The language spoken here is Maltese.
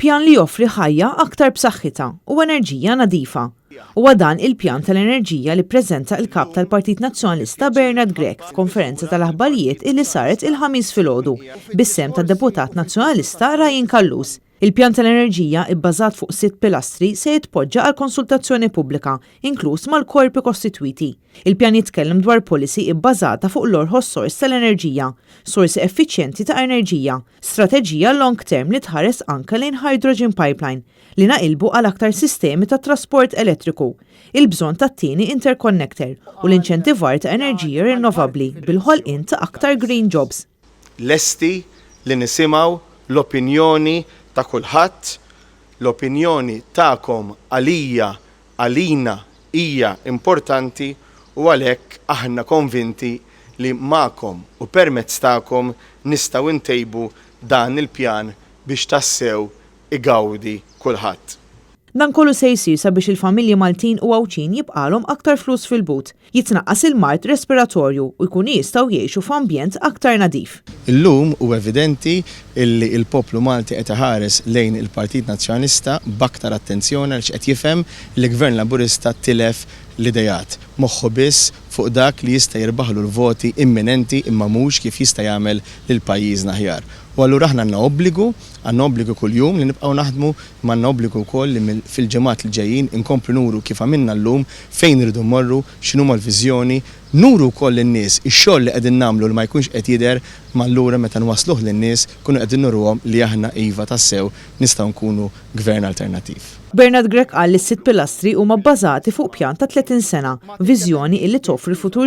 pjan li joffri ħajja aktar b'saħħitha u enerġija nadifa. Huwa dan il-pjan tal-enerġija li ppreżenta l-kap tal-Partit Nazzjonalista Bernard Grech f'konferenza tal-aħbarijiet illi saret il-ħamis filgħodu bis-sem tad-Deputat Nazzjonalista Ryan Kallus. Il-pjan tal-enerġija ibbażat fuq 6 pilastri se jitpoġġa għal konsultazzjoni pubblika, inkluż mal-korpi kostitwiti. Il-pjan jitkellem dwar policy ibbażata fuq l-orħos sors tal-enerġija, sorsi effiċjenti ta' enerġija, strateġija long term li tħares anke lejn hydrogen pipeline li naqilbu għal aktar sistemi ta' trasport elettriku, il-bżonn tat-tieni interconnector u l-inċentivar ta' enerġija rinnovabbli bil-ħolqien ta' aktar green jobs. Lesti li nisimgħu l-opinjoni ta' kulħadd, l-opinjoni tagħkom għalina hija importanti u għalhekk aħna konvinti li magħkom u permezz tagħkom nistgħu ntejbu dan il-pjan biex tassew igawdi kulħadd. Dan kollu se jsir sabiex il-familji Maltin u Għawċin jibqalhom aktar flus fil-but, jitnaqqas il-mart respiratorju u jkunu jistgħu jgħixu f'ambjent aktar nadif. Illum huwa evidenti illi il-poplu Malti qed iħares lejn il-Partit Nazzjonalista b'aktar attenzjoni għaliex qed jifhem li l-Gvern Laburista tilef l-idejat. Moħħu biss fuq dak li jista' jirbaħlu l-voti imminenti imma mhux kif jista' jagħmel lil pajjiżna aħjar. U allura aħna għandna obbligu kuljum li nibqgħu naħdmu ma għandna obbligu wkoll li fil-ġimgħat li ġejjin inkomplu nuru kif għamilna llum fejn irridu mmorru, x'inhuma l-viżjoni, nuru wkoll lin-nies ix-xogħol li qegħdin nagħmlu li ma jkunx qed jidher ma allura meta nwasluh lin-nies kunu qegħdin nurruhom li aħna iva tassew nistgħu nkunu gvern alternattiv. Bernard Grech qal li s-6 pilastri huma bbażati fuq pjan ta' 30 sena, viżjoni illi toffri futur